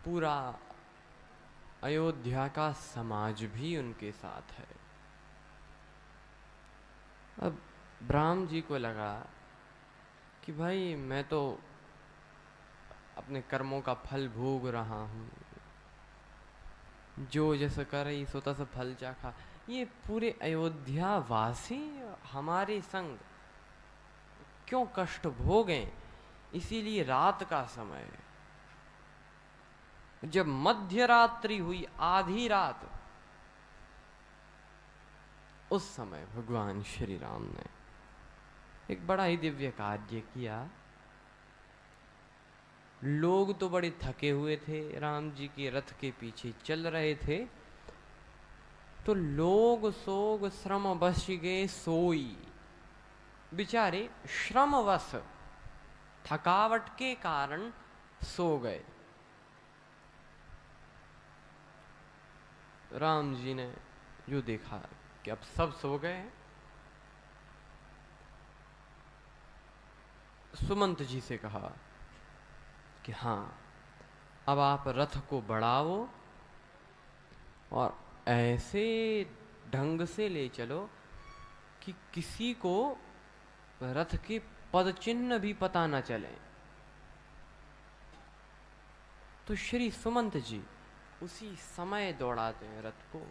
पूरा अयोध्या का समाज भी उनके साथ है। अब राम जी को लगा कि भाई मैं तो अपने कर्मों का फल भोग रहा हूँ, जो जैसा कर रही सो तस फल चाखा। ये पूरे अयोध्या वासी हमारे संग क्यों कष्ट भोगें, इसीलिए रात का समय जब मध्य रात्रि हुई, आधी रात, उस समय भगवान श्री राम ने एक बड़ा ही दिव्य कार्य किया। लोग तो बड़े थके हुए थे, राम जी के रथ के पीछे चल रहे थे, तो लोग सोग श्रम बस गए सोई। बेचारे श्रमवश थकावट के कारण सो गए। राम जी ने जो देखा कि अब सब सो गए हैं, सुमंत जी से कहा कि हाँ, अब आप रथ को बढ़ाओ और ऐसे ढंग से ले चलो कि किसी को रथ के पद चिन्ह भी पता न चले। तो श्री सुमंत जी उसी समय दौड़ाते हैं रथ को,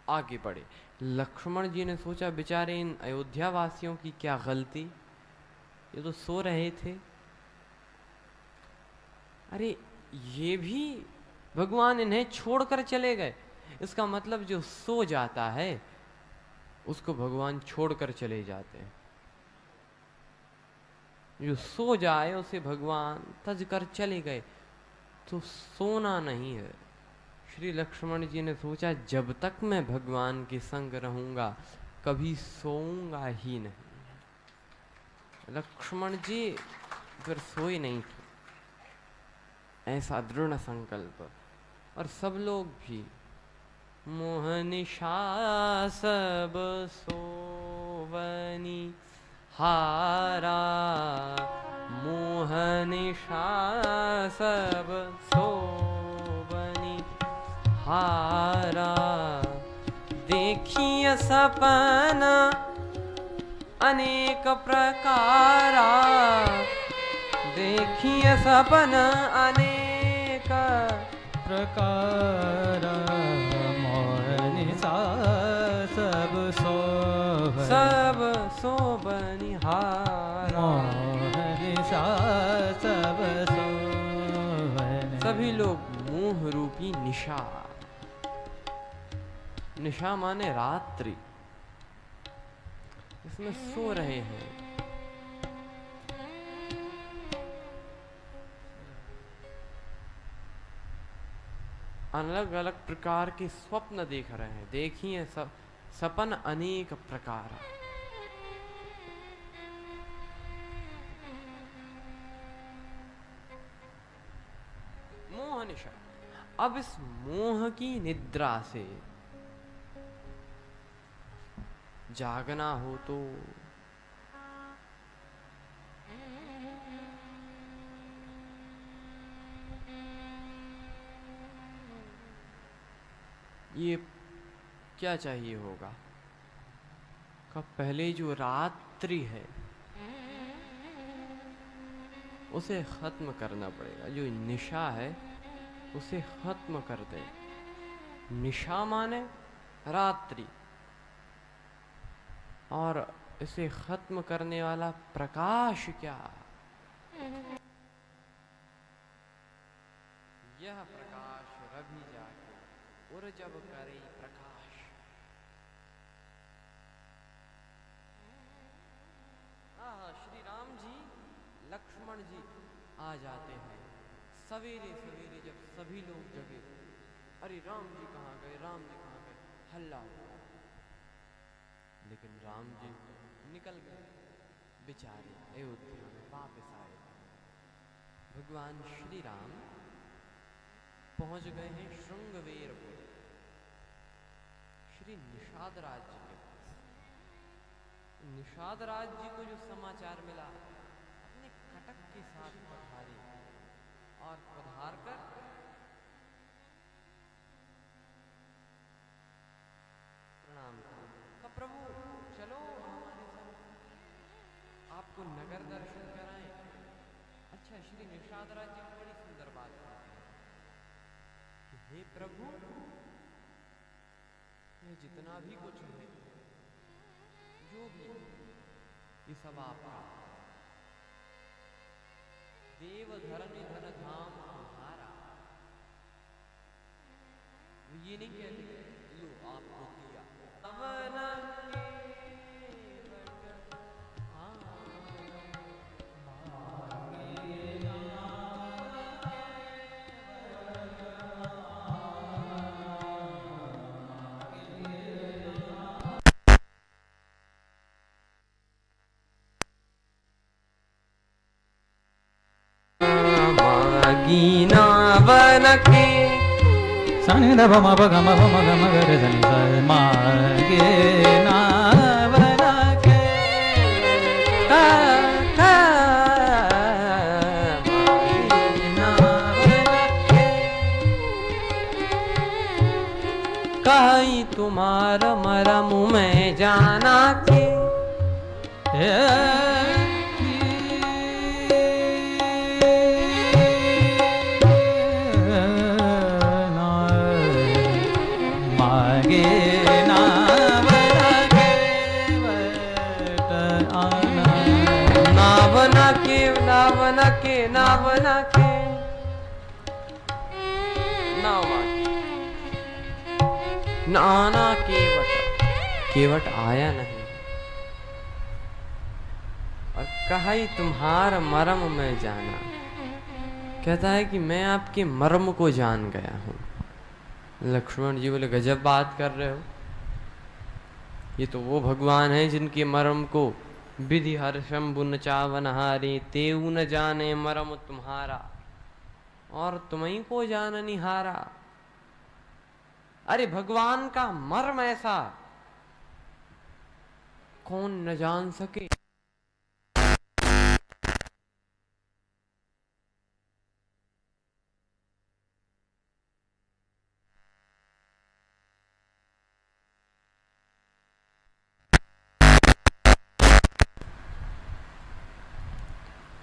आगे बढ़े। लक्ष्मण जी ने सोचा बेचारे इन अयोध्या वासियों की क्या गलती, ये तो सो रहे थे। अरे ये भी भगवान इन्हें छोड़कर चले गए, इसका मतलब जो सो जाता है उसको भगवान छोड़कर चले जाते हैं। जो सो जाए उसे भगवान तज कर चले गए, तो सोना नहीं है। श्री लक्ष्मण जी ने सोचा जब तक मैं भगवान के संग रहूंगा कभी सोऊंगा ही नहीं। लक्ष्मण जी फिर सोए नहीं थे, ऐसा दृढ़ संकल्प। और सब लोग भी मोहनिशा सब सोवनी हारा, मोहनिशा सब सोवनी हारा, देखिए सपन अनेक प्रकारा, देखिए सपन अनेक प्रकारा, मोहनिशा सब सोवनी, सब सोबनिहारा, मोहनिशा सब सोवनी। सभी लोग मोह रूपी निशा, निशा माने रात्रि, इसमें सो रहे हैं। अलग अलग प्रकार के स्वप्न देख रहे हैं। देखिए सब सपन अनेक प्रकार। मोह निशा, अब इस मोह की निद्रा से जागना हो तो ये क्या चाहिए होगा? का पहले जो रात्रि है उसे खत्म करना पड़ेगा। जो निशा है उसे खत्म कर दे। निशा माने रात्रि, और इसे खत्म करने वाला प्रकाश क्या? यह प्रकाश रवि जाके उर जब करे प्रकाश। श्री राम जी लक्ष्मण जी आ जाते हैं सवेरे सवेरे, जब सभी लोग जगे। अरे राम जी कहाँ गए, राम जी कहाँ गए, हल्ला हुआ। लेकिन राम जी निकल गए, बेचारे अयोध्या में वापस आए। भगवान श्री राम पहुंच गए हैं श्रृंगवेरपुर, श्री निषाद राज जी के पास। निषाद राज जी को जो समाचार मिला, अपने कटक के साथ पधारे और पधार कर श्री निषाद राज जी बड़ी सुंदर बात कहते हैं कि हे प्रभु, ये जितना भी कुछ है, जो भी ये सब आपका, देव धरनी धन धाम तुम्हारा। ये नहीं कहते लो आपको दिया, गीना बन के सनि ध म प ग म प म ग म ग रे ध नि सा म गे ना बन के गीना बन के कहीं तुम्हार मरम में जाना के ना के नाना केवट आया नहीं और कहा ही तुम्हार मर्म में जाना। कहता है कि मैं आपके मर्म को जान गया हूं। लक्ष्मण जी बोले गजब बात कर रहे हो, ये तो वो भगवान है जिनके मर्म को विधि हर्षम बुन चावन हारे, तेऊ न जाने मरम तुम्हारा और तुम्हीं को जान निहारा। अरे भगवान का मर्म ऐसा कौन न जान सके।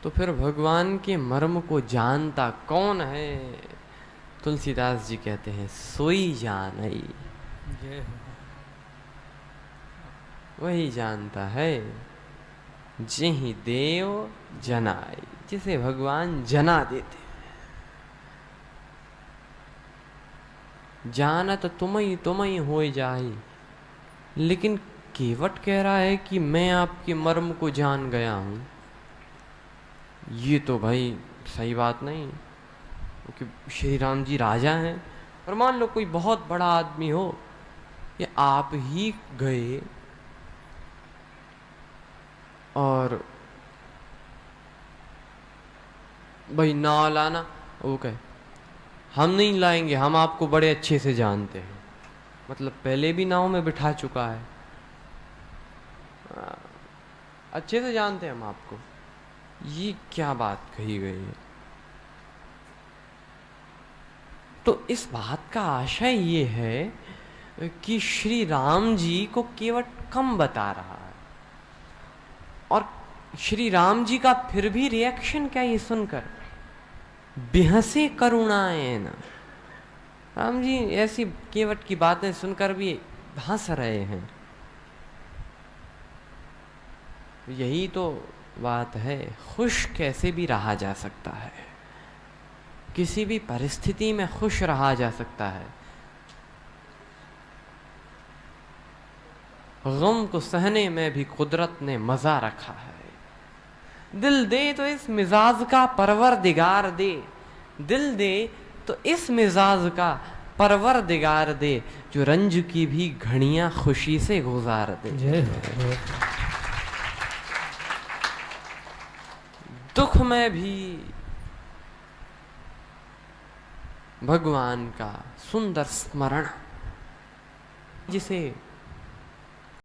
तो फिर भगवान के मर्म को जानता कौन है? तुलसीदास जी कहते हैं सोई जानई, वही जानता है जिहि देव जनाई, जिसे भगवान जना देते। जानत तुम्हें हो जाए, लेकिन केवट कह रहा है कि मैं आपके मर्म को जान गया हूं। ये तो भाई सही बात नहीं, क्योंकि श्री राम जी राजा हैं। और मान लो कोई बहुत बड़ा आदमी हो, या आप ही गए और भाई नाव लाना, वो कहे हम नहीं लाएंगे, हम आपको बड़े अच्छे से जानते हैं, मतलब पहले भी नाव में बिठा चुका है, अच्छे से जानते हैं हम आपको। ये क्या बात कही गई है? तो इस बात का आशय ये है कि श्री राम जी को केवट कम बता रहा है, और श्री राम जी का फिर भी रिएक्शन क्या ये सुनकर, बेहसे करुणाएं न। राम जी ऐसी केवट की बातें सुनकर भी हंस रहे हैं। यही तो बात है, खुश कैसे भी रहा जा सकता है, किसी भी परिस्थिति में खुश रहा जा सकता है। गम को सहने में भी कुदरत ने मजा रखा है। दिल दे तो इस मिजाज का परवरदिगार दे, दिल दे तो इस मिजाज का परवरदिगार दे, जो रंज की भी घड़ियां खुशी से गुजार दे। दुख में भी भगवान का सुंदर स्मरण, जिसे